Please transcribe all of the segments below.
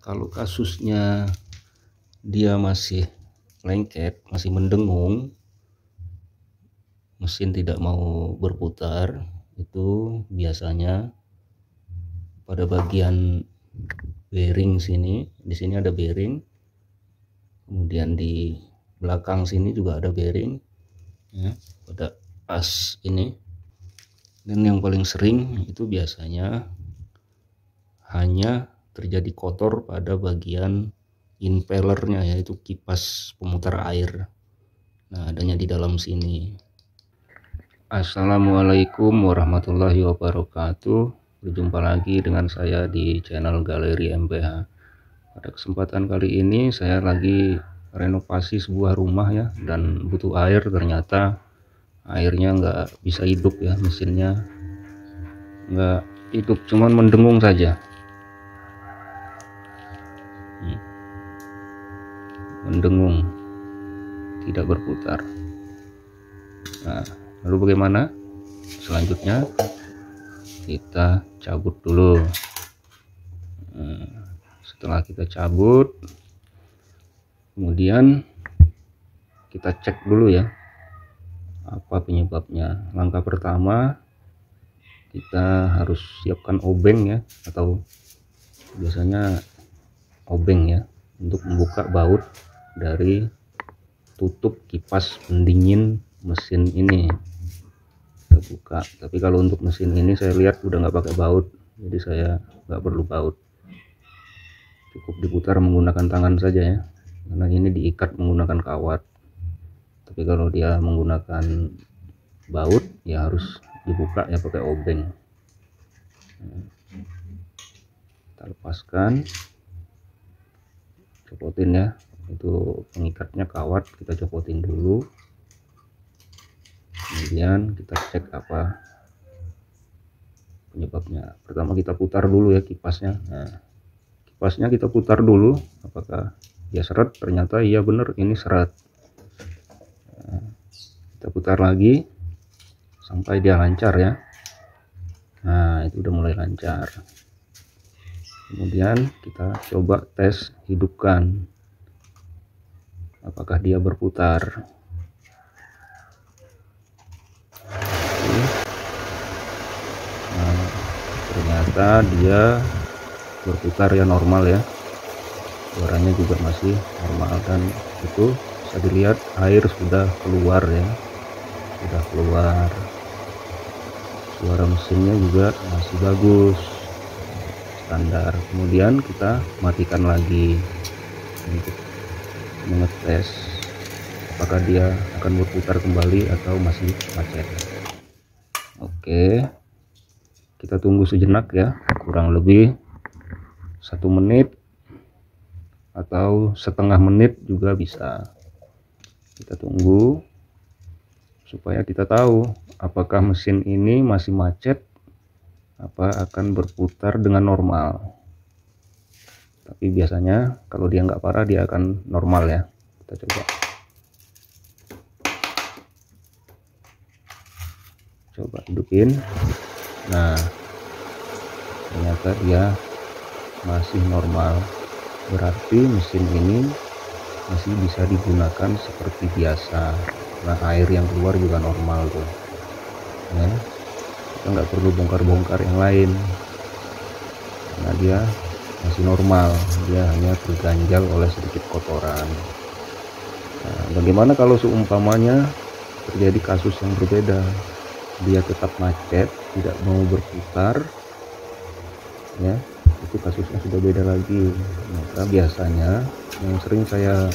Kalau kasusnya dia masih lengket, masih mendengung, mesin tidak mau berputar, itu biasanya pada bagian bearing sini, di sini ada bearing, kemudian di belakang sini juga ada bearing ya, pada as ini. Dan yang paling sering itu biasanya hanya terjadi kotor pada bagian impellernya, yaitu kipas pemutar air. Nah, adanya di dalam sini. Assalamualaikum warahmatullahi wabarakatuh. Berjumpa lagi dengan saya di channel Galeri MPH. Pada kesempatan kali ini saya lagi renovasi sebuah rumah ya, dan butuh air. Ternyata airnya nggak bisa hidup ya, mesinnya nggak hidup, cuman mendengung saja. Mendengung, tidak berputar. Nah, lalu bagaimana selanjutnya? Kita cabut dulu. Setelah kita cabut, kemudian kita cek dulu ya, apa penyebabnya. Langkah pertama, kita harus siapkan obeng ya, atau biasanya obeng ya, untuk membuka baut dari tutup kipas pendingin mesin ini. Kita buka, tapi kalau untuk mesin ini saya lihat udah nggak pakai baut, jadi saya nggak perlu baut, cukup diputar menggunakan tangan saja ya, karena ini diikat menggunakan kawat. Tapi kalau dia menggunakan baut ya harus dibuka ya pakai obeng. Kita lepaskan, copotin ya, itu pengikatnya kawat, kita copotin dulu. Kemudian kita cek apa penyebabnya. Pertama kita putar dulu ya kipasnya. Nah, kipasnya kita putar dulu, apakah dia seret. Ternyata iya bener, ini seret. Nah, kita putar lagi sampai dia lancar ya. Nah, itu udah mulai lancar. Kemudian kita coba tes hidupkan, apakah dia berputar. Nah, ternyata dia berputar ya, normal ya, suaranya juga masih normal, dan itu bisa dilihat air sudah keluar ya, sudah keluar. Suara mesinnya juga masih bagus, standar. Kemudian kita matikan lagi untuk mengetes apakah dia akan berputar kembali atau masih macet. Oke, kita tunggu sejenak ya, kurang lebih 1 menit atau setengah menit juga bisa. Kita tunggu supaya kita tahu apakah mesin ini masih macet apa akan berputar dengan normal. Tapi biasanya kalau dia nggak parah dia akan normal ya. Kita coba hidupin. Nah, ternyata dia masih normal, berarti mesin ini masih bisa digunakan seperti biasa. Nah, air yang keluar juga normal tuh ya. Kita nggak perlu bongkar-bongkar yang lain karena dia masih normal, dia hanya terganjal oleh sedikit kotoran. Nah, bagaimana kalau seumpamanya terjadi kasus yang berbeda, dia tetap macet, tidak mau berputar ya, itu kasusnya sudah beda lagi. Maka biasanya yang sering saya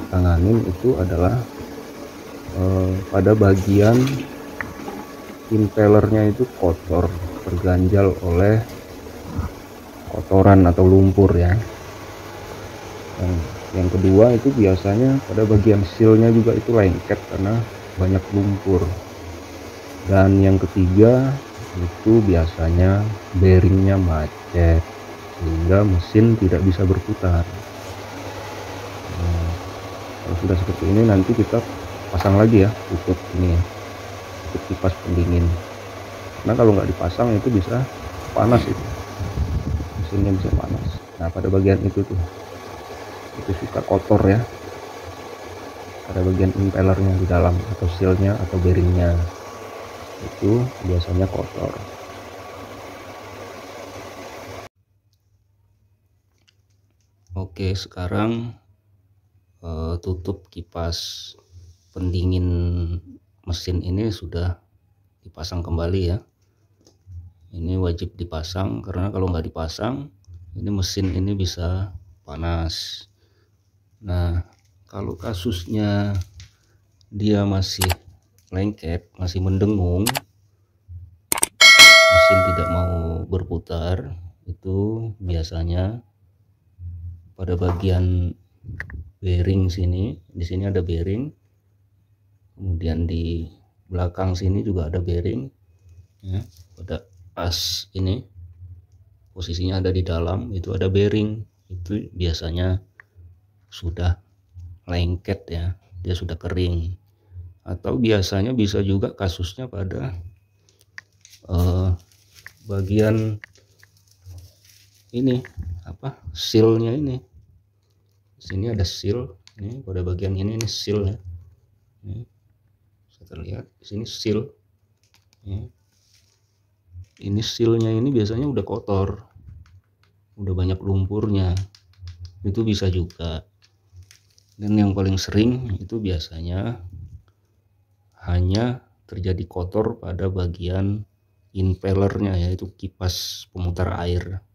tanganin itu adalah pada bagian impellernya itu kotor, terganjal oleh kotoran atau lumpur ya. Yang kedua itu biasanya pada bagian sealnya juga itu lengket karena banyak lumpur. Dan yang ketiga itu biasanya bearingnya macet sehingga mesin tidak bisa berputar. Nah, kalau sudah seperti ini nanti kita pasang lagi ya tutup ini ya, tutup kipas pendingin, karena kalau nggak dipasang itu bisa panas, itu mesinnya bisa panas. Nah pada bagian itu tuh itu suka kotor ya, pada bagian impellernya di dalam atau sealnya atau bearingnya itu biasanya kotor. Oke, sekarang tutup kipas pendingin mesin ini sudah dipasang kembali ya. Ini wajib dipasang karena kalau nggak dipasang ini mesin ini bisa panas. Nah kalau kasusnya dia masih lengket, masih mendengung, mesin tidak mau berputar, itu biasanya pada bagian bearing sini, di sini ada bearing, kemudian di belakang sini juga ada bearing ya. Pada as ini posisinya ada di dalam, itu ada bearing, itu biasanya sudah lengket ya, dia sudah kering. Atau biasanya bisa juga kasusnya pada bagian ini apa, sealnya ini. Sini ada seal, ini pada bagian ini seal ya. Ini bisa terlihat di sini seal. Ini sealnya ini biasanya udah kotor, udah banyak lumpurnya, itu bisa juga. Dan yang paling sering itu biasanya hanya terjadi kotor pada bagian impellernya, yaitu kipas pemutar air.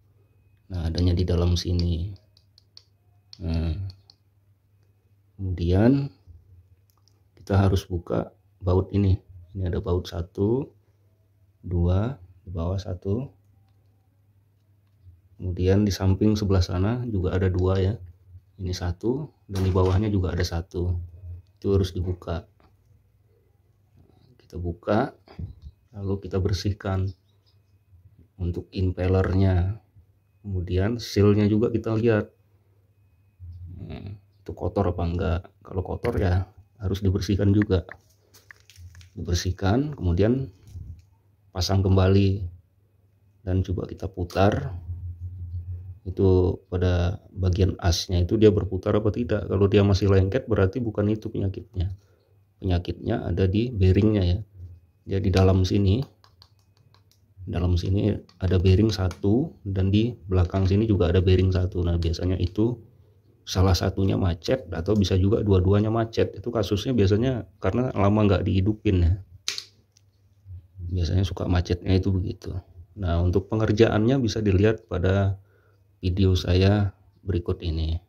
Nah adanya di dalam sini. Nah, kemudian kita harus buka baut ini. Ini ada baut 1, 2, di bawah 1, kemudian di samping sebelah sana juga ada 2 ya. Ini 1 dan di bawahnya juga ada 1. Itu harus dibuka. Kita buka, lalu kita bersihkan untuk impellernya. Kemudian sealnya juga kita lihat itu kotor apa enggak. Kalau kotor ya harus dibersihkan juga. Dibersihkan, kemudian pasang kembali dan coba kita putar itu pada bagian asnya itu dia berputar apa tidak. Kalau dia masih lengket berarti bukan itu penyakitnya. Penyakitnya ada di bearingnya ya. Dia di dalam sini. Dalam sini ada bearing 1 dan di belakang sini juga ada bearing 1. Nah biasanya itu salah satunya macet atau bisa juga dua-duanya macet. Itu kasusnya biasanya karena lama nggak dihidupin ya. Biasanya suka macetnya itu begitu. Nah untuk pengerjaannya bisa dilihat pada video saya berikut ini.